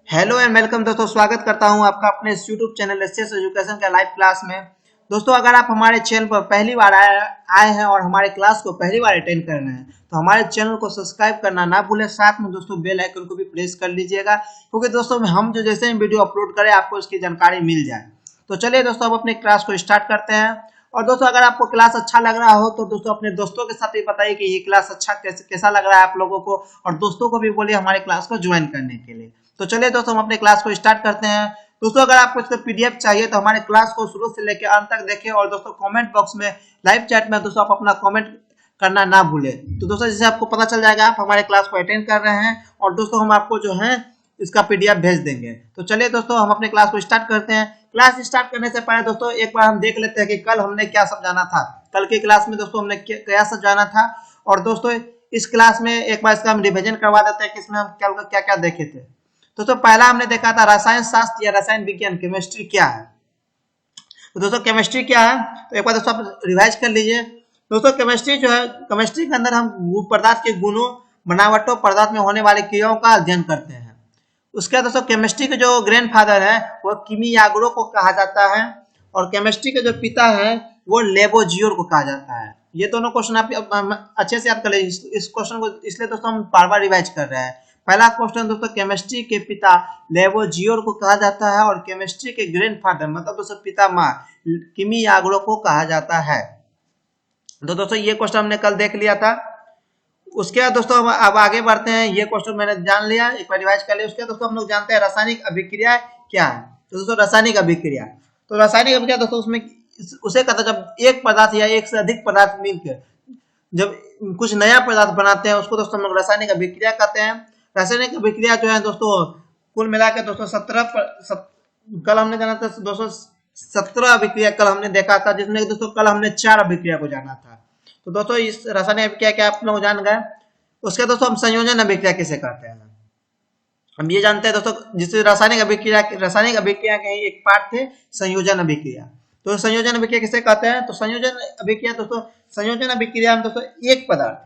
Hello and welcome दोस्तों, स्वागत करता हूं आपका अपने इस यूट्यूब चैनल एसएस एजुकेशन का लाइव क्लास में। दोस्तों, अगर आप हमारे चैनल पर पहली बार आए हैं और हमारे क्लास को पहली बार अटेंड कर रहे हैं तो हमारे चैनल को सब्सक्राइब करना ना भूलें। साथ में दोस्तों बेल आइकन को भी प्रेस कर लीजिएगा, क्योंकि दोस्तों हम जो जैसे ही वीडियो अपलोड करें आपको इसकी जानकारी मिल जाए। तो चलिए दोस्तों, अब अपने क्लास को स्टार्ट करते हैं। और दोस्तों, अगर आपको क्लास अच्छा लग रहा हो तो दोस्तों अपने दोस्तों के साथ भी बताइए कि ये क्लास अच्छा कैसा लग रहा है आप लोगों को, और दोस्तों को भी बोलिए हमारे क्लास को ज्वाइन करने के लिए। तो चलिए दोस्तों, हम अपने क्लास को स्टार्ट करते हैं। दोस्तों, अगर आपको इसका पीडीएफ चाहिए तो हमारे क्लास को शुरू से लेकर अंत तक देखें, और दोस्तों कमेंट बॉक्स में लाइव चैट में दोस्तों आप अपना कमेंट करना ना भूलें। तो दोस्तों, जैसे आपको पता चल जाएगा आप हमारे क्लास को अटेंड कर रहे हैं, और दोस्तों हम आपको जो है इसका पीडीएफ भेज देंगे। तो चलिए दोस्तों, हम अपने क्लास को स्टार्ट करते हैं। क्लास स्टार्ट करने से पहले दोस्तों एक बार हम देख लेते हैं कि कल हमने क्या समझाना था। कल की क्लास में दोस्तों हमने क्या समझाना था, और दोस्तों इस क्लास में एक बार इसका हम रिविजन करवा देते हैं कि इसमें हम कल क्या क्या देखे थे। दोस्तों, पहला हमने देखा था रसायन शास्त्र या रसायन विज्ञान, केमिस्ट्री क्या है। तो दोस्तों केमिस्ट्री क्या है तो एक बार दोस्तों आप रिवाइज कर लीजिए। दोस्तों केमिस्ट्री जो है, केमिस्ट्री के अंदर हम पदार्थ के गुणों, बनावटों, पदार्थ में होने वाली क्रियाओं का अध्ययन करते हैं। उसके बाद दोस्तों केमिस्ट्री के जो ग्रैंडफादर है वो किमियागुरो को कहा जाता है, और केमिस्ट्री के जो पिता है वो लेवोजियोर को कहा जाता है। ये दोनों क्वेश्चन आप अच्छे से याद कर लीजिए। इस क्वेश्चन को इसलिए दोस्तों हम बार बार रिवाइज कर रहे हैं। पहला क्वेश्चन दोस्तों, केमिस्ट्री के पिता लेवोजियोर को कहा जाता है, और केमिस्ट्री के ग्रैंडफादर मतलब दोस्तों पितामह किमियागुरो को कहा जाता है। तो दोस्तों ये क्वेश्चन हमने कल देख लिया था। उसके बाद दोस्तों हम अब आगे बढ़ते हैं। ये क्वेश्चन मैंने जान लिया, एक बार रिवाइज कर लिया। उसके बाद दोस्तों हम लोग जानते हैं रासायनिक अभिक्रिया क्या है। तो दोस्तों रासायनिक अभिक्रिया, तो रासायनिक अभिक्रिया दोस्तों उसमें उसे कहता है जब एक पदार्थ या एक से अधिक पदार्थ मिलकर जब कुछ नया पदार्थ बनाते हैं उसको दोस्तों हम लोग रासायनिक अभिक्रिया कहते हैं। रासायनिक अभिक्रिया जो है दोस्तों कुल मिलाकर दोस्तों 17 कल हमने जाना था दोस्तों 17 अभिक्रिया कल हमने देखा था, जिसमें दोस्तों कल हमने 4 अभिक्रिया को जाना था। तो दोस्तों इस रासायनिक अभिक्रिया क्या आप लोग जान गए। उसके दोस्तों हम संयोजन अभिक्रिया किसे कहते हैं हम ये जानते हैं दोस्तों। जिस रासायनिक अभिक्रिया के ही एक पार्ट थे संयोजन अभिक्रिया। तो संयोजन अभिक्रिया किसे कहते हैं, तो संयोजन अभिक्रिया दोस्तों, संयोजन अभिक्रिया में दोस्तों एक पदार्थ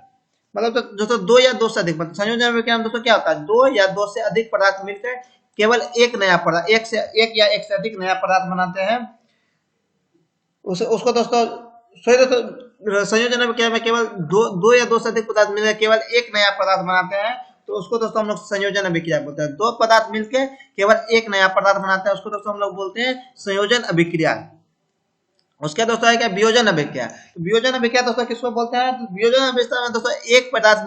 मतलब तो दोस्तों 2 या 2 से अधिक, मतलब संयोजन अभिक्रिया में दोस्तों क्या होता है 2 या 2 से अधिक पदार्थ मिलकर केवल एक नया पदार्थ, एक या एक से अधिक नया पदार्थ बनाते हैं। उसको दोस्तों संयोजन अभिक्रिया में केवल दो या 2 से अधिक पदार्थ मिलकर केवल एक नया पदार्थ बनाते हैं, तो उसको दोस्तों हम लोग संयोजन अभिक्रिया बोलते हैं। 2 पदार्थ मिलकर केवल एक नया पदार्थ बनाते हैं, उसको दोस्तों हम लोग बोलते हैं संयोजन अभिक्रिया। उसके दोस्तों है क्या वियोजन अभिक्रिया। तो वियोजन अभिक्रिया दोस्तों किसको बोलते हैं, तो वियोजन अभिक्रिया में दोस्तों एक पदार्थ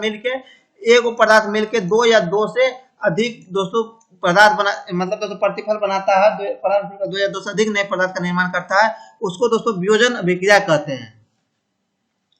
मिलके 2 या 2 से अधिक दोस्तों पदार्थ बना मतलब दोस्तों प्रतिफल बनाता है, 2 या 2 से अधिक नए पदार्थ का निर्माण करता है, उसको दोस्तों वियोजन अभिक्रिया कहते हैं।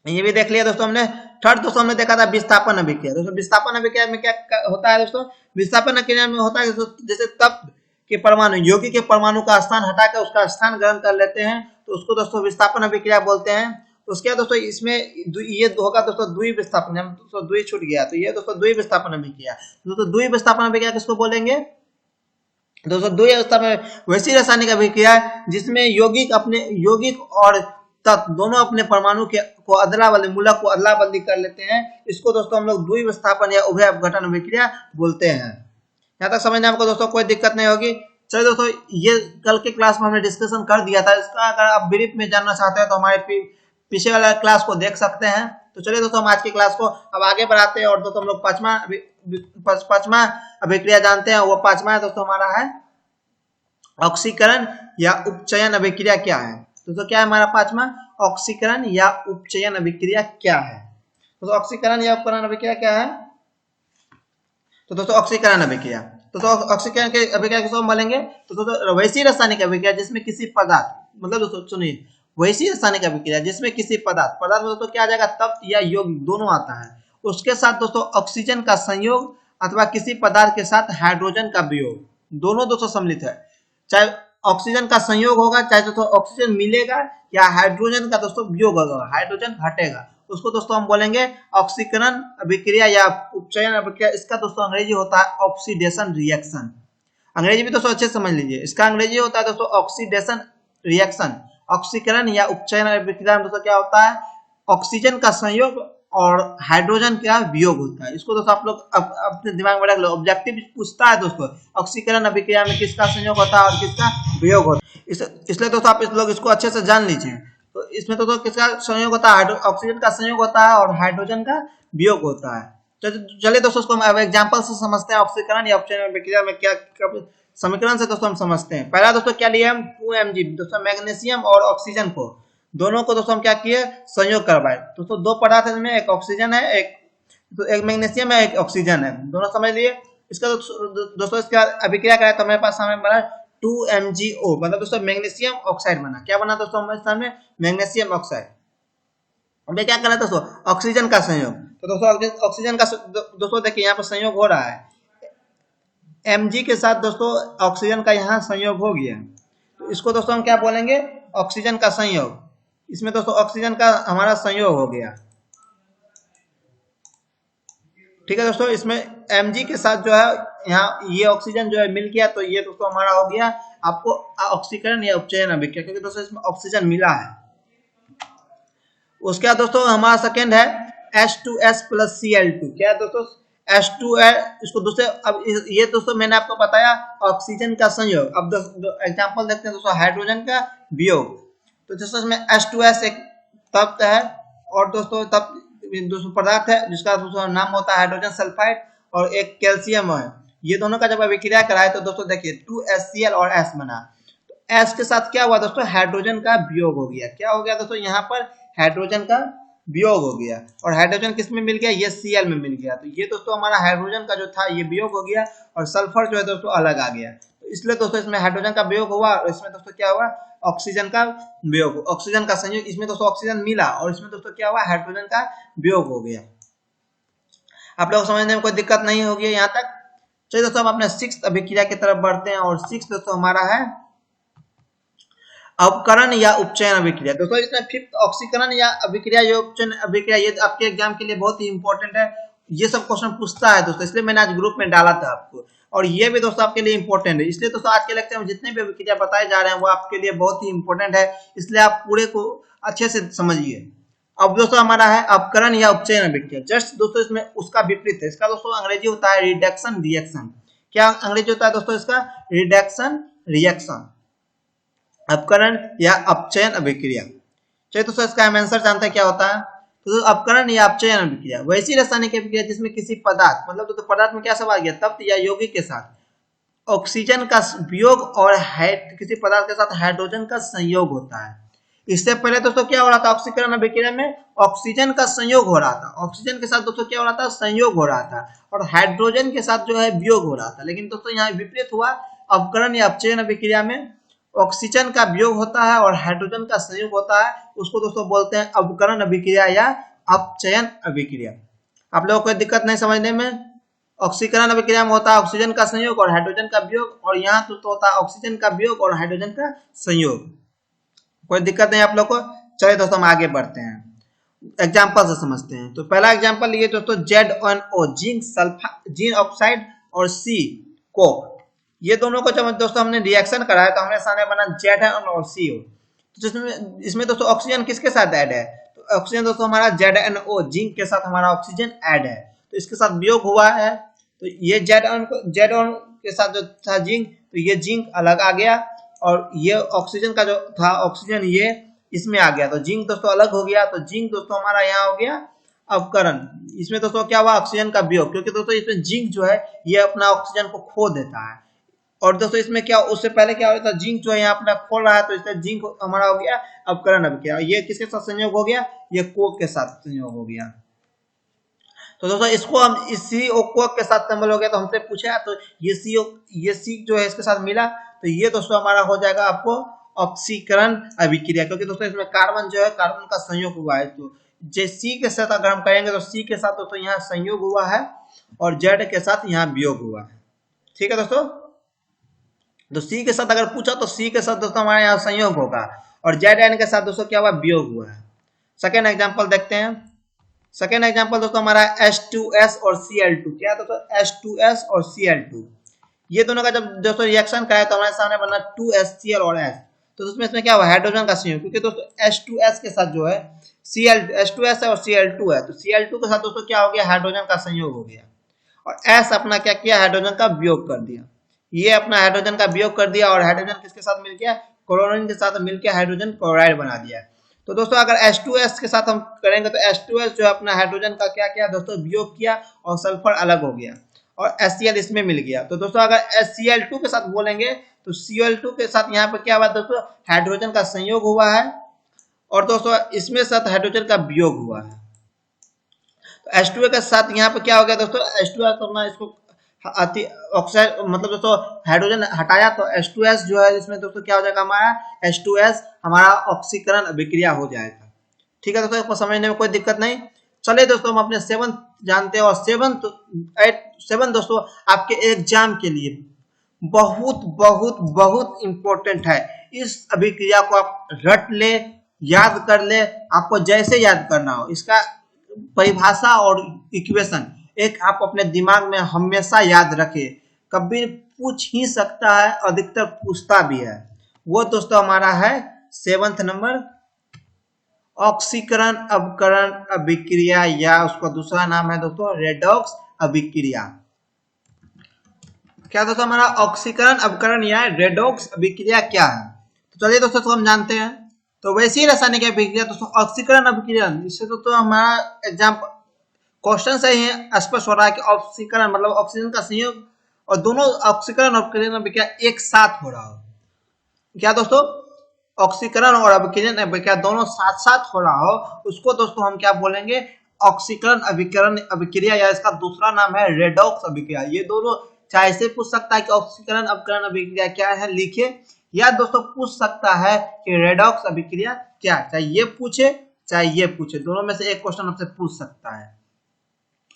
ये भी देख लिया दोस्तों हमने। थर्ड दोस्तों हमने देखा था विस्थापन अभिक्रिया। दोस्तों विस्थापन अभिक्रिया में क्या होता है दोस्तों, विस्थापन अभिक्रिया में होता है जैसे तप्त के परमाणु यौगिक के परमाणु का स्थान हटाकर उसका स्थान ग्रहण कर लेते हैं, तो उसको दोस्तों विस्थापन अभिक्रिया बोलते हैं। उसके बाद दोस्तों इसमें ये होगा दोस्तों द्वि विस्थापन, हम दोस्तों द्वि छूट गया, तो ये दोस्तों द्वि विस्थापन अभिक्रिया। दोस्तों द्वि विस्थापन अभिक्रिया किसको बोलेंगे दोस्तों, द्वि विस्थापन वैसी रासायनिक अभिक्रिया जिसमें यौगिक और तत्व दोनों अपने परमाणु को अदला बदली मूलक को अदला बदली कर लेते हैं, इसको दोस्तों हम लोग द्वि विस्थापन या उभय अपघटन अभिक्रिया बोलते हैं। यहाँ तक समझने आपको दोस्तों कोई दिक्कत नहीं होगी। चलिए दोस्तों, ये कल के क्लास में हमने डिस्कशन कर दिया था, इसका अगर आप ब्रीफ में जानना चाहते हैं तो हमारे पीछे वाला क्लास को देख सकते हैं। तो चलिए दोस्तों, हम आज की क्लास को अब आगे बढ़ाते हैं, और दोस्तों हम लोग पांचवा अभिक्रिया जानते हैं। वो पांचवा दोस्तों हमारा है ऑक्सीकरण या उपचयन अभिक्रिया क्या है। दोस्तों क्या है हमारा पांचवा, ऑक्सीकरण या उपचयन अभिक्रिया क्या है। तो ऑक्सीकरण या उपकरण अभिक्रिया क्या है, तो दोस्तों ऑक्सीकरण अभिक्रिया, तो ऑक्सीकरण के अभिक्रिया किसको हम बोलेंगे, तो दोस्तों वैसी रासायनिक अभिक्रिया जिसमें किसी पदार्थ मतलब दोस्तों सुनिए, वैसी रासायनिक अभिक्रिया जिसमें किसी पदार्थ में दोस्तों क्या आ जाएगा तप्त या यौगिक दोनों आता है, उसके साथ दोस्तों ऑक्सीजन का संयोग अथवा किसी पदार्थ के साथ हाइड्रोजन का वियोग, दोनों दोस्तों सम्मिलित है। चाहे ऑक्सीजन का संयोग होगा, चाहे दोस्तों ऑक्सीजन मिलेगा, या हाइड्रोजन का दोस्तों वियोग होगा, हाइड्रोजन हटेगा, उसको दोस्तों हम बोलेंगे ऑक्सीकरण अभिक्रिया या उपचयन अभिक्रिया। इसका दोस्तों अंग्रेजी होता है ऑक्सीडेशन रिएक्शन। अंग्रेजी भी दोस्तों अच्छे समझ लीजिए, इसका अंग्रेजी होता है दोस्तों ऑक्सीडेशन रिएक्शन। ऑक्सीकरण या उपचयन अभिक्रिया में दोस्तों क्या होता है, ऑक्सीजन का संयोग और हाइड्रोजन क्या वियोग होता है। इसको दोस्तों आप लोग अपने दिमाग में रख लो। ऑब्जेक्टिव पूछता है दोस्तों ऑक्सीकरण अभिक्रिया में किसका संयोग होता है और किसका वियोग होता है, इसलिए दोस्तों आप इस लोग इसको अच्छे से जान लीजिए। तो इसमें तो किसका संयोग होता है, ऑक्सीजन का संयोग होता है और हाइड्रोजन का वियोग होता है। तो चलिए दोस्तों उसको हम एग्जाम्पल से समझते हैं ऑक्सीकरण या अपचयन अभिक्रिया में क्या समीकरण से दोस्तों हम समझते हैं। पहला दोस्तों क्या लिया हम 2Mg दोस्तों मैग्नीशियम और ऑक्सीजन को दोनों को दोस्तों हम क्या किए संयोग करवाए। दोस्तों दो पदार्थ है, इसमें एक ऑक्सीजन है एक मैग्नीशियम है एक ऑक्सीजन है, दोनों समझ लिए। इसका दोस्तों इसका अभिक्रिया करें तो हमारे पास सामने बना 2MgO मतलब दोस्तों मैग्नीशियम ऑक्साइड बना। क्या बना दोस्तों हमारे सामने मैग्नीशियम ऑक्साइड। अब क्या करना है दोस्तों ऑक्सीजन का संयोग। तो दोस्तों ऑक्सीजन का दोस्तों देखिए यहाँ पर संयोग हो रहा है Mg के साथ दोस्तों ऑक्सीजन का यहाँ संयोग हो गया। तो इसको दोस्तों हम क्या बोलेंगे ऑक्सीजन का संयोग। इसमें दोस्तों ऑक्सीजन का हमारा संयोग हो गया। ठीक है दोस्तों, इसमें Mg के साथ जो है यहाँ ये ऑक्सीजन जो है मिल गया तो ये दोस्तों हमारा हो गया आपको ऑक्सीकरण या उपचयन अभिक्रिया, क्योंकि दोस्तों इसमें ऑक्सीजन मिला है। उसके बाद दोस्तों हमारा सेकेंड है H2S प्लस Cl2। क्या है दोस्तों H2 है इसको दूसरे। अब ये दोस्तों मैंने आपको बताया ऑक्सीजन का संयोग। अब एग्जांपल देखते हैं दोस्तों हाइड्रोजन का वियोग। तो दोस्तों इसमें H2S एक तत्व है और दोस्तों दोस्तों पदार्थ है जिसका दोस्तों नाम होता है हाइड्रोजन सल्फाइड और एक कैल्शियम है। ये दोनों का जब अभिक्रिया कराए तो दोस्तों देखिए 2HCl और S बना। तो S के साथ क्या हुआ दोस्तों हाइड्रोजन का वियोग हो गया। क्या हो गया दोस्तों यहाँ पर हाइड्रोजन का वियोग हो गया और हाइड्रोजन किस में मिल गया ये Cl में मिल गया। तो ये दोस्तों हमारा हाइड्रोजन का जो था ये वियोग हो गया और सल्फर जो है दोस्तों अलग आ गया। तो इसलिए दोस्तों इसमें हाइड्रोजन का वियोग हुआ और इसमें दोस्तों क्या हुआ ऑक्सीजन का वियोग ऑक्सीजन का संयोग। इसमें दोस्तों ऑक्सीजन मिला और इसमें दोस्तों क्या हुआ हाइड्रोजन का वियोग हो गया। आप लोग समझने में कोई दिक्कत नहीं होगी यहाँ तक। चलिए दोस्तों हम अपने 6th अभिक्रिया की तरफ बढ़ते हैं और 6th दोस्तों हमारा है अवकरण या उपचयन अभिक्रिया। दोस्तों इसमें 5th ऑक्सीकरण या अभिक्रिया या उपचयन अभिक्रिया ये आपके एग्जाम के लिए बहुत ही इंपॉर्टेंट है। ये सब क्वेश्चन पूछता है दोस्तों, इसलिए मैंने आज ग्रुप में डाला था आपको और ये भी दोस्तों आपके लिए इंपॉर्टेंट है। इसलिए दोस्तों आज के लेक्चर में जितने भी अभिक्रिया बताए जा रहे हैं वो आपके लिए बहुत ही इंपॉर्टेंट है, इसलिए आप पूरे को अच्छे से समझिए। अब दोस्तों हमारा है अवकरण या उपचयन अभिक्रिया। जस्ट दोस्तों इसमें उसका विपरीत है। इसका दोस्तों अंग्रेजी होता है रिडक्शन रिएक्शन। क्या अंग्रेजी होता है दोस्तों इसका रिडक्शन रिएक्शन अपकरण या अपचयन अभिक्रिया। चलिए दोस्तों इसका हम आंसर जानते हैं क्या होता है। तो अपकरण या अपचयन अभिक्रिया वैसी रासायनिक अभिक्रिया जिसमें किसी पदार्थ मतलब तो पदार्थ में क्या सब आ गया तत्व या यौगिक के साथ ऑक्सीजन का वियोग और किसी पदार्थ के साथ हाइड्रोजन का संयोग होता है। इससे पहले दोस्तों क्या हो रहा था ऑक्सीकरण अभिक्रिया में ऑक्सीजन का संयोग हो रहा था। ऑक्सीजन के साथ दोस्तों क्या हो रहा था संयोग हो रहा था और हाइड्रोजन के साथ जो है वियोग हो रहा था। लेकिन दोस्तों यहाँ विपरीत हुआ अपकरण या अपचयन अभिक्रिया में ऑक्सीजन का वियोग होता है और हाइड्रोजन का संयोग होता है। उसको दोस्तों बोलते हैं अवकरण अभिक्रिया या अपचयन अभिक्रिया। आप लोगों को कोई दिक्कत नहीं समझने में। ऑक्सीकरण अभिक्रिया में होता है ऑक्सीजन का संयोग और हाइड्रोजन का वियोग और यहाँ दोस्तों होता है ऑक्सीजन का वियोग और हाइड्रोजन का संयोग। कोई दिक्कत नहीं आप लोग को। चलिए दोस्तों हम आगे बढ़ते हैं एग्जाम्पल से समझते हैं। तो पहला एग्जाम्पल लिए दोस्तों ZnO जिंक जिंक ऑक्साइड और C कोक। ये दोनों को जब दोस्तों हमने रिएक्शन कराया तो हमारे सामने बना Zn और CO। तो इसमें दोस्तों ऑक्सीजन किसके साथ ऐड है तो ऑक्सीजन दोस्तों हमारा ZnO जिंक के साथ हमारा ऑक्सीजन ऐड है तो इसके साथ वियोग हुआ है। तो ये Zn के साथ जो था जिंक तो ये जिंक अलग आ गया और ये ऑक्सीजन का जो था ऑक्सीजन ये इसमें आ गया तो जिंक दोस्तों अलग हो गया। तो जिंक दोस्तों हमारा यहाँ हो गया अवकरण। इसमें दोस्तों क्या हुआ ऑक्सीजन का वियोग क्योंकि दोस्तों इसमें जिंक जो है ये अपना ऑक्सीजन को खो देता है। और दोस्तों इसमें क्या उससे पहले क्या हो रहा था जिंक जो है यहाँ अपना खोल रहा है तो इसमें जिंक हमारा हो गया अवकरण अभिक्रिया। ये किसके साथ संयोग हो गया ये कोक के साथ संयोग हो गया। तो दोस्तों इसको हम इसी कोक के साथ संबल हो गया तो हमसे पूछा तो ये सी जो है इसके साथ मिला तो ये दोस्तों हमारा हो जाएगा आपको ऑक्सीकरण अभिक्रिया क्योंकि दोस्तों इसमें कार्बन जो है कार्बन का संयोग हुआ है। तो जे सी के साथ अगर हम करेंगे तो सी के साथ दोस्तों यहाँ संयोग हुआ है और जेड के साथ यहाँ वियोग हुआ है। ठीक है दोस्तों, तो सी के साथ अगर पूछा तो सी के साथ दोस्तों हमारे यहाँ संयोग होगा और जेड एन के साथ दोस्तों क्या हुआ वियोग हुआ है। सेकेंड एग्जाम्पल देखते हैं। सेकेंड एग्जाम्पल दोस्तों हमारा H2S और Cl2। क्या दोस्तों H2S और Cl2 ये दोनों का जब दोस्तों रिएक्शन कराए तो हमारे सामने बना 2HCl और S। तो उसमें इसमें क्या हुआ, हाइड्रोजन का संयोग, क्योंकि दोस्तों H2S के साथ जो है Cl H2S है और Cl2 है, तो Cl2 के साथ दोस्तों क्या हो गया, हाइड्रोजन का संयोग हो गया, और S अपना क्या किया, हाइड्रोजन का वियोग कर दिया। ये अपना हाइड्रोजन का वियोग कर दिया और हाइड्रोजन किसके साथ मिल गया, क्लोरीन के साथ मिलकर हाइड्रोजन क्लोराइड बना दिया। तो दोस्तों अगर H2S के साथ हम करेंगे तो H2S जो है अपना हाइड्रोजन का क्या किया दोस्तों, वियोग किया और सल्फर अलग हो गया और HCl इसमें मिल गया। तो दोस्तों अगर HCl2 के साथ बोलेंगे तो Cl2 के साथ यहाँ पर क्या हुआ दोस्तों, हाइड्रोजन का संयोग हुआ है और दोस्तों इसमें साथ हाइड्रोजन का वियोग हुआ है। तो H2O के साथ यहाँ पे क्या हो गया दोस्तों, H2S अपना इसको ऑक्साइड मतलब दोस्तों हाइड्रोजन हटाया तो H2S जो है इसमें दोस्तों क्या हो जाएगा, हमारा H2S हमारा ऑक्सीकरण अभिक्रिया हो जाएगा। ठीक है दोस्तों, इसको समझने में कोई दिक्कत नहीं। चलिए दोस्तों हम अपने सेवंथ जानते हैं, और सेवन दोस्तों आपके एग्जाम के लिए बहुत बहुत बहुत इंपॉर्टेंट है। इस अभिक्रिया को आप रट ले, याद कर ले, आपको जैसे याद करना हो, इसका परिभाषा और इक्वेशन एक आप अपने दिमाग में हमेशा याद रखें, कभी पूछ ही सकता है, अधिकतर पूछता भी है। वो दोस्तों हमारा है 7th नंबर, ऑक्सीकरण अपकरण अभिक्रिया, या उसका दूसरा नाम है दोस्तों रेडॉक्स अभिक्रिया। क्या दोस्तों हमारा ऑक्सीकरण अपकरण या रेडॉक्स अभिक्रिया क्या है, तो चलिए दोस्तों हम जानते हैं। तो वैसी रासायनिक अभिक्रिया दोस्तों ऑक्सीकरण अभिक्रिया, इससे दोस्तों हमारा एग्जाम क्वेश्चन से ही स्पष्ट हो रहा है कि ऑक्सीकरण मतलब ऑक्सीजन का संयोग और दोनों ऑक्सीकरण और अभिक्रिया अभिक्रिया एक साथ हो रहा हो। क्या दोस्तों, ऑक्सीकरण और अभिक्रियन अभिक्रिया दोनों साथ साथ हो रहा हो, उसको दोस्तों हम क्या बोलेंगे, ऑक्सीकरण अभिकरण अभिक्रिया, या इसका दूसरा नाम है रेडॉक्स अभिक्रिया। ये दोनों चाहे से पूछ सकता है कि ऑक्सीकरण अपकरण अभिक्रिया क्या है, लिखे, या दोस्तों पूछ सकता है कि रेडॉक्स अभिक्रिया क्या, चाहे ये पूछे चाहे ये पूछे, दोनों में से एक क्वेश्चन आपसे पूछ सकता है।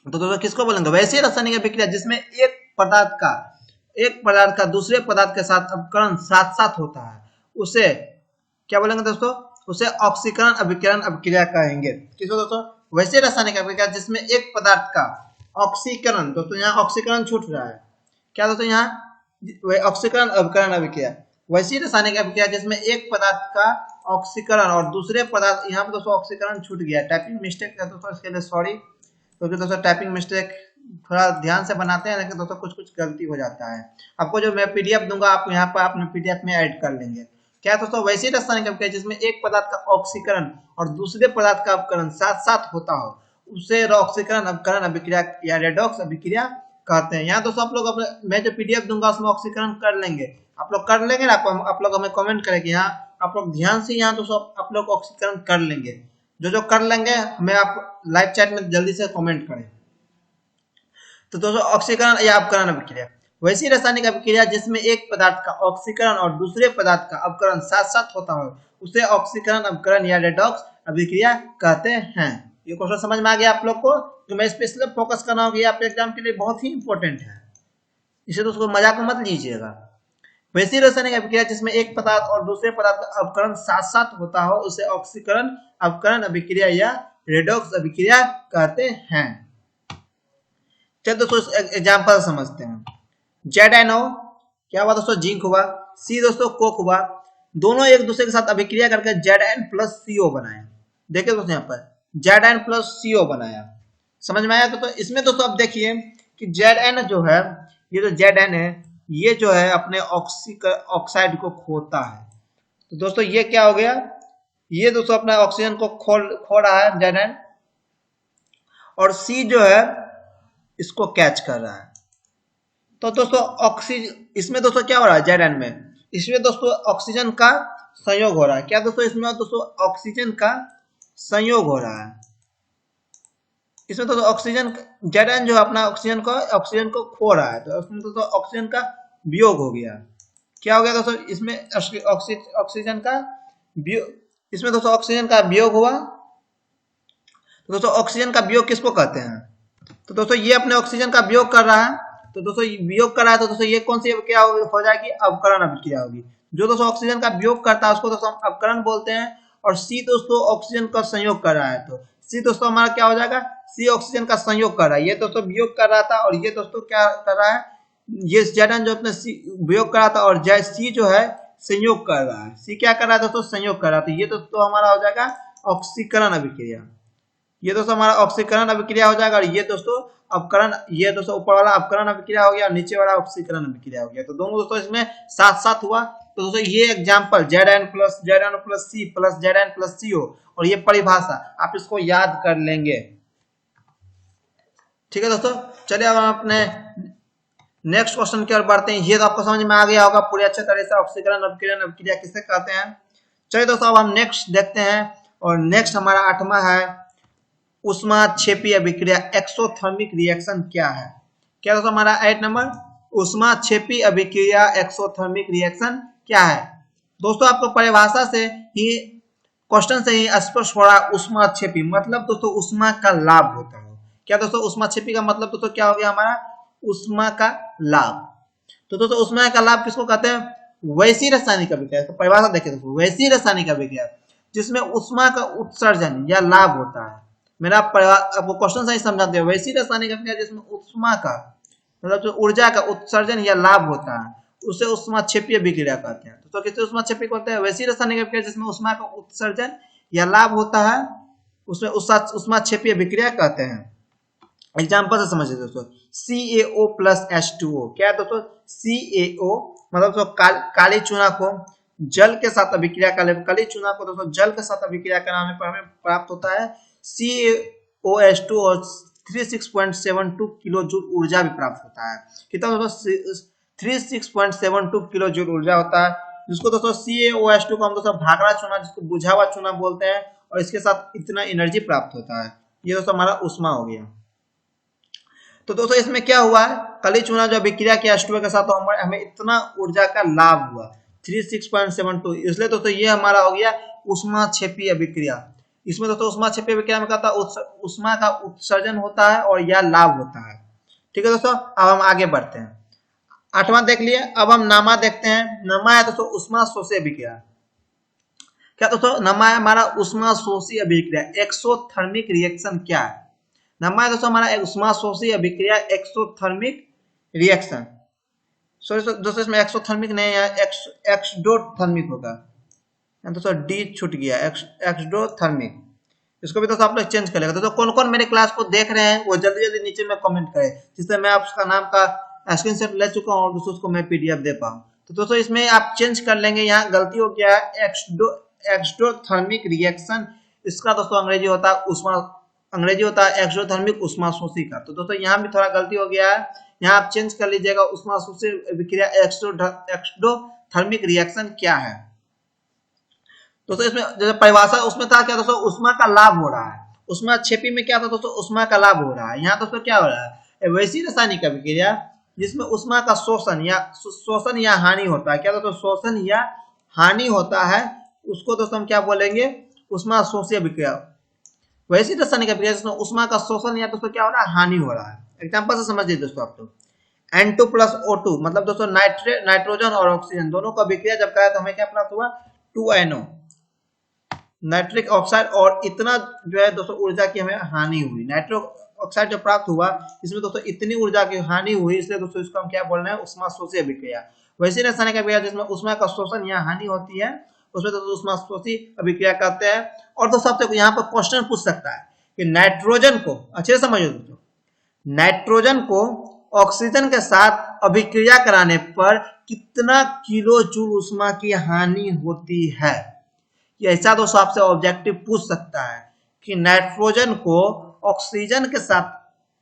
तो दोस्तों किसको बोलेंगे, वैसी रासायनिक अभिक्रिया जिसमें एक पदार्थ का दूसरे पदार्थ के साथ अपकरण साथ साथ होता है, उसे क्या बोलेंगे दोस्तों, उसे ऑक्सीकरण अभिकरण अभिक्रिया कहेंगे। किसको दोस्तों, वैसे रासायनिक अभिक्रिया जिसमें एक पदार्थ का ऑक्सीकरण, दोस्तों यहाँ ऑक्सीकरण छूट रहा है, क्या दोस्तों यहाँ ऑक्सीकरण अभिकरण अभिक्रिया, वैसी रासायनिक अभिक्रिया जिसमें एक पदार्थ का ऑक्सीकरण और दूसरे पदार्थ, यहाँ पे दोस्तों ऑक्सीकरण छूट गया, टाइपिंग मिस्टेक है दोस्तों, इसके लिए सॉरी, क्योंकि दोस्तों टाइपिंग मिस्टेक थोड़ा ध्यान से बनाते हैं, लेकिन दोस्तों कुछ कुछ गलती हो जाता है। आपको जो मैं पीडीएफ दूंगा आप यहाँ पर अपने पीडीएफ में ऐड कर लेंगे। क्या दोस्तों, वैसी रासायनिक अभिक्रिया जिसमें एक पदार्थ का ऑक्सीकरण और दूसरे पदार्थ का अपकरण साथ साथ होता हो, उसे ऑक्सीकरण अपकरण अभिक्रिया या रेडॉक्स अभिक्रिया कहते हैं। यहाँ दोस्तों आप लोग अपने, मैं जो पीडीएफ दूंगा उसमें ऑक्सीकरण कर लेंगे, आप लोग कर लेंगे ना, आप लोग हमें कमेंट करेंगे, यहाँ आप लोग ध्यान से यहाँ दोस्तों आप लोग ऑक्सीकरण कर लेंगे, जो कर लेंगे हमें आप लाइव चैट में जल्दी से कमेंट करें। तो दोस्तों ऑक्सीकरण या अपकरण अभिक्रिया, वैसी रासायनिक अभिक्रिया जिसमें एक पदार्थ का ऑक्सीकरण और दूसरे पदार्थ का अपकरण साथ साथ होता हो, उसे ऑक्सीकरण अपकरण या रेडॉक्स अभिक्रिया कहते हैं। ये क्वेश्चन समझ में आ गया आप लोग को, जो मैं स्पेशली फोकस कर रहा हूँ कि आपके एग्जाम के लिए बहुत ही इंपॉर्टेंट है, इसे दोस्तों मजाक मत लीजिएगा। वैसी रासायनिक अभिक्रिया जिसमें एक पदार्थ और दूसरे पदार्थ का अपकरण साथ साथ होता हो, उसे ऑक्सीकरण अपकरण अभिक्रिया या रेडॉक्स अभिक्रिया कहते हैं। चलिए दोस्तों एग्जाम्पल समझते हैं। ZnO क्या हुआ दोस्तों, जिंक हुआ, C दोस्तों कोक हुआ, दोनों एक दूसरे के साथ अभिक्रिया करके Zn+CO बनाया। देखिए दोस्तों यहाँ पर Zn+CO बनाया, समझ में आया? तो इसमें दोस्तों अब देखिए कि Zn जो है, ये जो Zn है ये जो है अपने ऑक्साइड को खोता है। तो दोस्तों ये क्या हो गया, ये दोस्तों अपना ऑक्सीजन को खो रहा है Zn, और C जो है इसको कैच कर रहा है। तो दोस्तों इसमें दोस्तों क्या हो रहा है, Zn में, इसमें दोस्तों ऑक्सीजन का संयोग हो रहा है। क्या दोस्तों, इसमें दोस्तों ऑक्सीजन का संयोग हो रहा है, इसमें दोस्तों ऑक्सीजन Zn जो अपना ऑक्सीजन को खो रहा है, तो उसमें दोस्तों ऑक्सीजन का वियोग हो गया। क्या हो गया दोस्तों, इसमें ऑक्सीजन का इसमें दोस्तों ऑक्सीजन का वियोग हुआ। तो दोस्तों ऑक्सीजन का वियोग किसको कहते हैं, तो दोस्तों ये अपने ऑक्सीजन का वियोग कर रहा है, तो दोस्तों वियोग कर रहा है, तो दोस्तों ये कौन सी क्या हो जाएगी, अपकरण अभिक्रिया होगी। जो दोस्तों ऑक्सीजन का वियोग करता है उसको दोस्तों हम अपकरण बोलते हैं, और C दोस्तों ऑक्सीजन का संयोग कर रहा है, तो C दोस्तों हमारा क्या हो जाएगा, C ऑक्सीजन का संयोग कर रहा है, ये दोस्तों वियोग कर रहा था, और ये दोस्तों क्या कर रहा है, ये Zn जो अपने वियोग कर रहा था, और C जो है संयोग कर रहा है। सी क्या कर रहा है दोस्तों, संयोग कर रहा है। तो ये दोस्तों हमारा हो जाएगा ऑक्सीकरण अभिक्रिया। ये दोस्तों हमारा ऑक्सीकरण अभिक्रिया हो जाएगा। और ये दोस्तों अपकरण, ये दोस्तों ऊपर वाला अपकरण अभिक्रिया हो गया और नीचे वाला ऑक्सीकरण अभिक्रिया हो गया। तो दोनों दोस्तों इसमें साथ साथ हुआ। तो दोस्तों ये example Zn plus Zn plus C plus Zn plus C हो, और ये परिभाषा आप इसको याद कर लेंगे। ठीक है दोस्तों, चलिए अब हम अपने नेक्स्ट क्वेश्चन की ओर बढ़ते हैं। ये तो आपको समझ में आ गया होगा पूरी अच्छे तरह से ऑक्सीकरण अभिक्रिया अभिक्रिया किसे कहते हैं। चलिए दोस्तों अब हम नेक्स्ट देखते हैं, और नेक्स्ट हमारा 8वां है ऊष्माक्षेपी अभिक्रिया एक्सोथर्मिक रिएक्शन क्या है। क्या दोस्तों हमारा 8 नंबर ऊष्माक्षेपी अभिक्रिया एक्सोथर्मिक रिएक्शन क्या है। दोस्तों आपको परिभाषा से ही, क्वेश्चन से ही स्पष्ट हो रहा है। ऊष्माक्षेपी मतलब दोस्तों ऊष्मा का लाभ होता है। क्या दोस्तों ऊष्माक्षेपी का मतलब दोस्तों क्या हो गया हमारा, ऊष्मा का लाभ। तो दोस्तों ऊष्मा का लाभ किसको कहते हैं, वैसी रासायनिक अभिक्रिया। तो परिभाषा देखिए दोस्तों, वैसी रासायनिक अभिक्रिया जिसमें ऊष्मा का उत्सर्जन या लाभ होता है। मेरा आपको क्वेश्चन सही समझाते हैं। वैसी रासायनिक अभिक्रिया जिसमें ऊष्मा का मतलब जो ऊर्जा का उत्सर्जन या लाभ होता है, उसे ऊष्माक्षेपी अभिक्रिया कहते हैं। तो किसे ऊष्माक्षेपी कहते हैं, वैसी रासायनिक अभिक्रिया जिसमें ऊष्मा का उत्सर्जन या लाभ होता है, उसमें ऊष्माक्षेपी अभिक्रिया कहते हैं। एग्जाम्पल से समझिए दोस्तों, CaO प्लस H2O। क्या है दोस्तों, CaO मतलब दोस्तों काली चूना को जल के साथ अभिक्रिया कर, काली चूना को दोस्तों जल के साथ अभिक्रिया कराने पर हमें प्राप्त होता है CaOH2 और 36.72 किलो जूल ऊर्जा भी प्राप्त होता है। कितना दोस्तों, 36.72 किलो जूल ऊर्जा होता है, जिसको दोस्तों CaOH2 को हम दोस्तों भागड़ा चूना, जिसको बुझा हुआ चूना बोलते हैं, और इसके साथ इतना एनर्जी प्राप्त होता है। ये दोस्तों हमारा ऊष्मा हो गया। तो दोस्तों इसमें क्या हुआ है, काली चूना जो अभिक्रिया किया H2O के साथ, तो हमें इतना ऊर्जा का लाभ हुआ 36.72, इसलिए दोस्तों ये हमारा हो गया ऊष्माक्षेपी अभिक्रिया। इसमें दोस्तों ऊष्माक्षेपी अभिक्रिया में कहता है ऊष्मा का उत्सर्जन होता है और यह लाभ होता है। ठीक है दोस्तों, अब हम आगे बढ़ते हैं। 8वां देख लिए, अब हम नामा देखते हैं। नमा है दोस्तों ऊष्माशोषी अभिक्रिया। क्या दोस्तों, नमा है हमारा ऊष्माशोषी अभिक्रिया एक्सोथर्मिक रिएक्शन क्या है। नमा है दोस्तों हमारा ऊष्माशोषी अभिक्रिया एक्सोथर्मिक रिएक्शन। सॉरी दोस्तों इसमें एक्सोथर्मिक नहीं है, एक्सडोथर्मिक होगा दोस्तों, डी छूट गया, एक्सडोथर्मिक। इसको भी दोस्तों आप लोग चेंज कर लेगा। दोस्तों कौन कौन मेरे क्लास को देख रहे हैं वो जल्दी जल्दी नीचे में कमेंट करें, जिससे मैं आपका नाम का स्क्रीनशॉट ले चुका हूँ और दोस्तों उसको मैं PDF दे पाऊँ। तो दोस्तों इसमें आप चेंज कर लेंगे, यहाँ गलती हो गया है एक्सडोथर्मिक रिएक्शन। इसका दोस्तों अंग्रेजी होता है एक्सोथर्मिक ऊष्माशोषी का। तो दोस्तों यहाँ भी थोड़ा गलती हो गया है, यहाँ आप चेंज कर लीजिएगा ऊष्माशोषी अभिक्रिया एक्सोथर्मिक रिएक्शन क्या है। दोस्तों इसमें जैसे परिभाषा उसमें था क्या दोस्तों, ऊष्मा का लाभ हो रहा है। ऊष्माक्षेपी में क्या था दोस्तों, ऊष्मा का लाभ हो रहा है। यहाँ दोस्तों क्या हो रहा है, वैसी रासायनिक अभिक्रिया जिसमें ऊष्मा का शोषण या हानि होता है। क्या दोस्तों, शोषण या हानि होता है, उसको दोस्तों हम क्या बोलेंगे, ऊष्माशोषी अभिक्रिया। वैसी रासायनिक अभिक्रिया जिसमें ऊष्मा का शोषण या दोस्तों क्या हो रहा है, हानि हो रहा है। एग्जाम्पल से समझिए दोस्तों आप लोग, N2 प्लस O2 मतलब दोस्तों नाइट्रोजन और ऑक्सीजन दोनों का अभिक्रिया जब कराया तो हमें क्या प्राप्त हुआ, 2NO नाइट्रिक ऑक्साइड। और इतना जो है दोस्तों ऊर्जा की हमें हानि हुई, नाइट्रिक ऑक्साइड जो प्राप्त हुआ इसमें दोस्तों इतनी ऊर्जा की हानि हुई, इसलिए दोस्तों इसको हम क्या बोल रहे हैं, ऊष्माशोषी अभिक्रिया। वैसी रासायनिक अभिक्रिया जिसमें ऊष्मा का शोषण या हानि होती है उसमें दोस्तों ऊष्माशोषी अभिक्रिया कहते हैं। और दोस्तों आपसे यहाँ पर क्वेश्चन पूछ सकता है कि नाइट्रोजन को, अच्छे से समझो दोस्तों, नाइट्रोजन को ऑक्सीजन के साथ अभिक्रिया कराने पर कितना किलो जूल ऊष्मा की हानि होती है। ऐसा दोस्तों आपसे ऑब्जेक्टिव पूछ सकता है कि नाइट्रोजन को ऑक्सीजन के साथ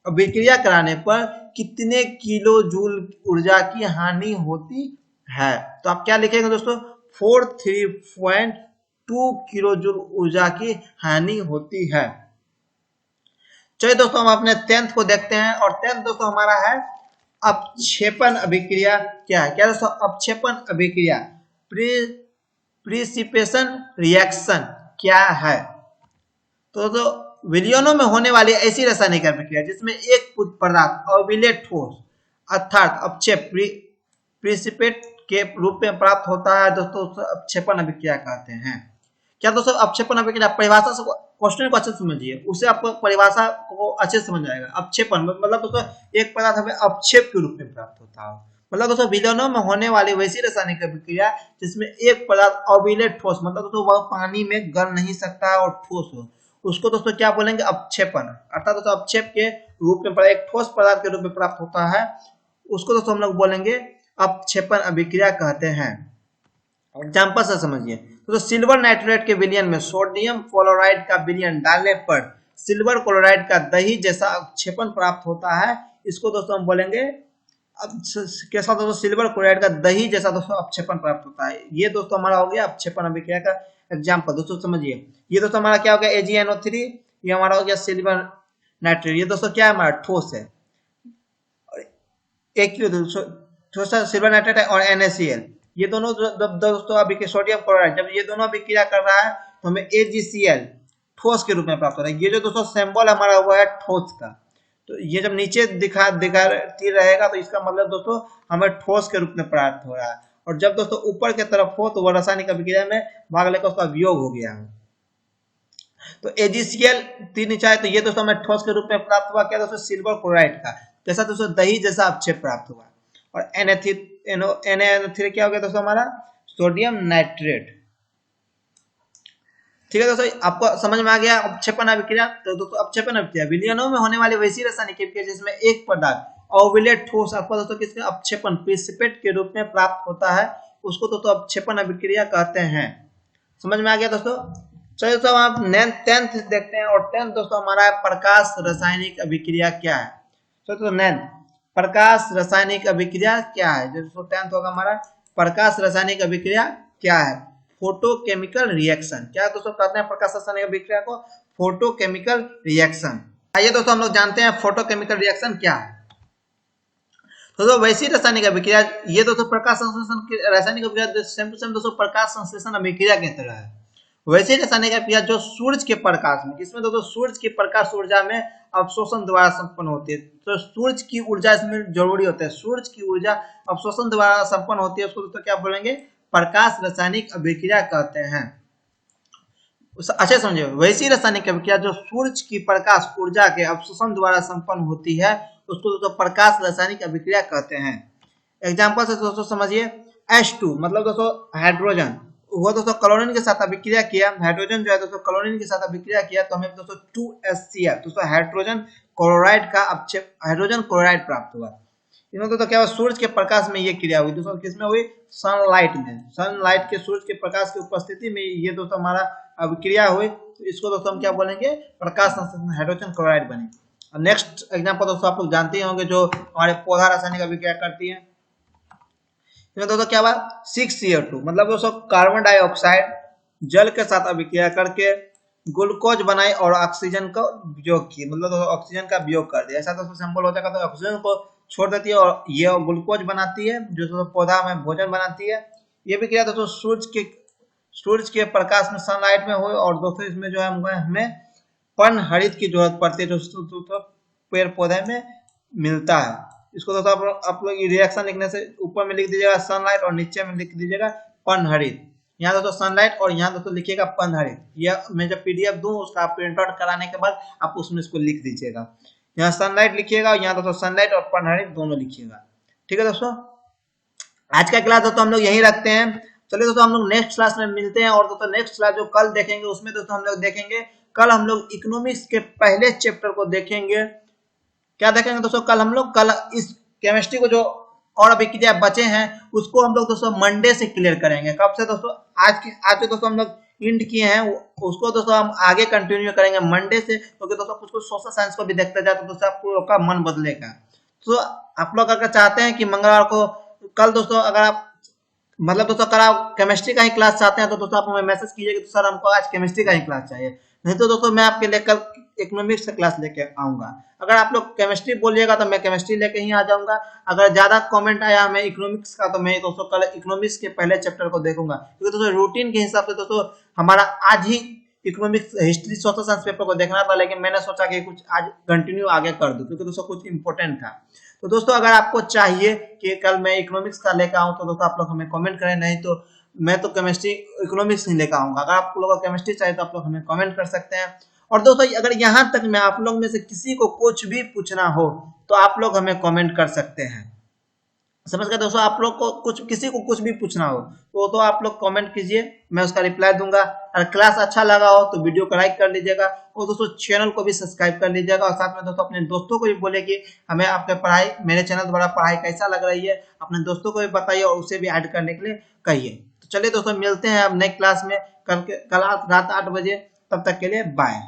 अभिक्रिया कराने पर कितने किलो जूल ऊर्जा की हानि होती है। तो आप क्या लिखेंगे दोस्तों, 43.2 किलो जूल ऊर्जा की हानि होती है। चलिए दोस्तों हम अपने 10th को देखते हैं, और 10th दोस्तों हमारा है अपक्षेपण अभिक्रिया क्या है। क्या दोस्तों, अपक्षेपण अभिक्रिया प्रिसिपिटेशन रिएक्शन क्या है। तो दोस्तों विलयनों में होने वाली ऐसी रासायनिक अभिक्रिया जिसमें एक पदार्थ अविलेय ठोस अर्थात अपक्षेप प्रिसिपिटेट के रूप में प्राप्त होता है, दोस्तों अपक्षेपण अभिक्रिया कहते हैं। क्या दोस्तों, अपक्षेपण अभिक्रिया परिभाषा से क्वेश्चन को अच्छे से समझिए, उससे आपको परिभाषा को अच्छे से समझ आएगा। अपक्षेपण मतलब दोस्तों एक पदार्थ हमें अपक्षेप के रूप में प्राप्त होता है, मतलब दोस्तों विलयनों में होने वाली वैसी रासायनिक अभिक्रिया जिसमें एक पदार्थ अविलेट ठोस, मतलब दोस्तों वह पानी में गल नहीं सकता है और ठोस हो, उसको दोस्तों क्या बोलेंगे, अपक्षेपण। अर्थात दोस्तों अपक्षेप के रूप में एक ठोस पदार्थ के रूप में प्राप्त होता है, उसको दोस्तों हम लोग बोलेंगे अपक्षेपण अभिक्रिया कहते हैं। एग्जाम्पल से समझिए, तो सिल्वर नाइट्रेट के विलयन में सोडियम फ्लोराइड का विलयन डालने पर सिल्वर क्लोराइड का दही जैसा अपक्षेपण प्राप्त होता है, इसको दोस्तों हम बोलेंगे अब कैसा दोस्तों, सिल्वर क्लोराइड का दही जैसा दोस्तों अपक्षेपण प्राप्त होता है। ये दोस्तों हमारा हो गया अपक्षेपण अभिक्रिया का एग्जाम्पल। दोस्तों समझिए, ये दोस्तों हमारा क्या हो गया, AgNO3, ये हमारा हो गया सिल्वर नाइट्रेट, ये दोस्तों क्या है, हमारा ठोस है, एक सिल्वर नाइट्रेट है और NaCl, ये दोनों दोस्तों अभी के सोडियम क्लोराइड, जब ये दोनों अभिक्रिया कर रहा है तो हमें AgCl ठोस के रूप में प्राप्त हो रहा है। ये जो दोस्तों सिंबल हमारा हुआ है ठोस का, तो ये जब नीचे दिखाती रहेगा तो इसका मतलब दोस्तों हमें ठोस के रूप में प्राप्त हो रहा है, और जब दोस्तों ऊपर की तरफ हो तो वह रासायनिक अभिक्रिया में भाग लेकर उसका वियोग हो गया है। तो AgCl 3 नीचा है, तो ये दोस्तों हमें ठोस के रूप में प्राप्त हुआ क्या दोस्तों, सिल्वर क्लोराइड का जैसा दोस्तों दही जैसा अपक्षेप प्राप्त हुआ। और Na3 क्या हो गया दोस्तों, हमारा सोडियम नाइट्रेट। ठीक है दोस्तों, आपको समझ में आ गया अपक्षेपण अभिक्रिया। तो दोस्तों अपक्षेपण अभिक्रिया विलयनों में होने वाली वैसी रासायनिक अभिक्रिया जिसमें एक पदार्थ अविलेट ठोस आपको दोस्तों किसके अपक्षेपण प्रिसिपिटेट के रूप में प्राप्त होता है, उसको दोस्तों अपक्षेपण अभिक्रिया कहते हैं। समझ में आ गया दोस्तों। चलिए दोस्तों आप 10th देखते हैं, और 10th दोस्तों हमारा है प्रकाश रासायनिक अभिक्रिया क्या है। तो 9th प्रकाश रासायनिक अभिक्रिया क्या है, जो 10th होगा हमारा प्रकाश रासायनिक अभिक्रिया क्या है, फोटोकेमिकल रिएक्शन। क्या दोस्तों कहते हैं प्रकाश रासायनिक अभिक्रिया को, फोटोकेमिकल रिएक्शन। आइए दोस्तों हम लोग जानते हैं फोटोकेमिकल रिएक्शन क्या है। तो दोस्तों वैसी रासायनिक अभिक्रिया, ये दोस्तों प्रकाश संश्लेषण रासायनिक अभिक्रिया सेम टू सेम दोस्तों प्रकाश संश्लेषण अभिक्रिया की तरह है। वैसे रासायनिक अभिक्रिया जो सूरज के प्रकाश में, इसमें दोस्तों सूरज की प्रकाश ऊर्जा में अवशोषण द्वारा संपन्न होती है, तो सूरज की ऊर्जा इसमें जरूरी होता है, सूरज की ऊर्जा अवशोषण द्वारा संपन्न होती है, उसको दोस्तों क्या बोलेंगे, प्रकाश रासायनिक अभिक्रिया कहते हैं। अच्छा समझिए, वैसी रासायनिक अभिक्रिया जो सूरज की प्रकाश ऊर्जा के अवशोषण द्वारा संपन्न होती है, उसको दोस्तों प्रकाश रासायनिक अभिक्रिया कहते हैं। एग्जाम्पल से दोस्तों समझिए, H2 मतलब दोस्तों हाइड्रोजन, वो दोस्तों क्लोरीन के साथ अभिक्रिया किया, हाइड्रोजन जो है दोस्तों क्लोरीन के साथ अभिक्रिया किया, तो हमें दोस्तों 2HCl दोस्तों हाइड्रोजन क्लोराइड का अपक्षेप, हाइड्रोजन क्लोराइड प्राप्त हुआ। इसमें दोस्तों क्या हुआ, सूरज के प्रकाश में ये क्रिया हुई दोस्तों, किसमें हुई, सनलाइट में, सनलाइट के सूरज के प्रकाश की उपस्थिति में ये दोस्तों हमारा अभिक्रिया हुई, तो इसको दोस्तों हम क्या बोलेंगे, प्रकाश संश्लेषण हाइड्रोजन क्लोराइड बनी। नेक्स्ट एग्जाम्पल दोस्तों आप लोग जानते होंगे जो हमारे पौधा रासायनिक अभिक्रिया करती है, इसमें दोस्तों क्या हुआ, 6CO2 मतलब दोस्तों कार्बन डाइऑक्साइड जल के साथ अभिक्रिया करके ग्लूकोज बनाई और ऑक्सीजन का वियोग की, मतलब दोस्तों ऑक्सीजन का वियोग कर दिया। ऐसा दोस्तों सिंबल हो जाएगा, तो ऑक्सीजन को छोड़ देती है और ये ग्लूकोज बनाती है जो दोस्तों पौधा में भोजन बनाती है। ये भी क्रिया दोस्तों सूरज के प्रकाश में सनलाइट में हुई, और दोस्तों इसमें जो है हमें पर्णहरित की जरूरत पड़ती है जो पेड़ पौधे में मिलता है। इसको दोस्तों आप लोग रिएक्शन लिखने से ऊपर में लिख दीजिएगा सनलाइट और नीचे में लिख दीजिएगा पर्णहरित। यहाँ दोस्तों सनलाइट और यहाँ दोस्तों लिखिएगा पर्णहरित। यह मैं जब PDF दूं उसका आप प्रिंट आउट कराने के बाद आप उसमें इसको लिख दीजिएगा, यहाँ सनलाइट लिखिएगा और यहाँ दोस्तों सनलाइट और पर्णहरित दोनों लिखिएगा। ठीक है दोस्तों, आज का क्लास दोस्तों हम लोग यही रखते हैं। चलिए दोस्तों हम लोग नेक्स्ट क्लास में मिलते हैं, और दोस्तों नेक्स्ट क्लास जो कल देखेंगे उसमें दोस्तों हम लोग देखेंगे, कल हम लोग इकोनॉमिक्स के पहले चैप्टर को देखेंगे। क्या देखेंगे दोस्तों, कल इस केमिस्ट्री को जो और अभिक्रिया बचे हैं उसको हम लोग दोस्तों मंडे से क्लियर करेंगे। कब से दोस्तों, आज जो दोस्तों हम लोग इंड किए हैं उसको दोस्तों हम आगे कंटिन्यू करेंगे मंडे से, क्योंकि दोस्तों कुछ सोशल साइंस को भी देखते जाए तो दोस्तों आपका मन बदलेगा। तो आप लोग अगर चाहते हैं कि मंगलवार को कल दोस्तों, अगर आप मतलब दोस्तों अगर आप केमिस्ट्री का ही क्लास चाहते हैं तो दोस्तों आप हमें मैसेज कीजिए कि सर हमको आज केमिस्ट्री का ही क्लास चाहिए, नहीं तो दोस्तों मैं आपके लिए कल इकोनॉमिक्स का क्लास लेके आऊंगा। अगर आप लोग केमिस्ट्री बोलिएगा तो मैं केमिस्ट्री लेके ही आ जाऊंगा। अगर ज्यादा कमेंट आया हमें इकोनॉमिक्स का तो मैं दोस्तों कल इकोनॉमिक्स के पहले चैप्टर को देखूंगा, क्योंकि दोस्तों रूटीन के हिसाब से दोस्तों हमारा आज ही economics history social science paper को देखना था, लेकिन मैंने सोचा कि कुछ आज कंटिन्यू आगे कर दूं क्योंकि दोस्तों कुछ इंपॉर्टेंट था। तो दोस्तों अगर आपको चाहिए कि कल मैं इकोनॉमिक्स का लेकर आऊं तो दोस्तों आप लोग हमें कमेंट करें, नहीं तो मैं तो केमिस्ट्री इकोनॉमिक्स नहीं लेकर आऊंगा। अगर आप लोगों को केमिस्ट्री चाहिए तो आप लोग हमें कमेंट कर सकते हैं। और दोस्तों अगर यहाँ तक में आप लोग में से किसी को कुछ भी पूछना हो तो आप लोग हमें कमेंट कर सकते हैं। समझ गए दोस्तों। आप लोग को कुछ किसी को कुछ भी पूछना हो तो आप लोग कमेंट कीजिए, मैं उसका रिप्लाई दूंगा। अगर क्लास अच्छा लगा हो तो वीडियो को लाइक कर लीजिएगा, और दोस्तों चैनल को भी सब्सक्राइब कर लीजिएगा, और साथ में दोस्तों अपने दोस्तों को भी बोले कि हमें आपके पढ़ाई, मेरे चैनल द्वारा पढ़ाई कैसा लग रही है, अपने दोस्तों को भी बताइए और उसे भी ऐड करने के लिए कहिए। तो चलिए दोस्तों, मिलते हैं अब नेक्स्ट क्लास में कल रात 8 बजे। तब तक के लिए बाय।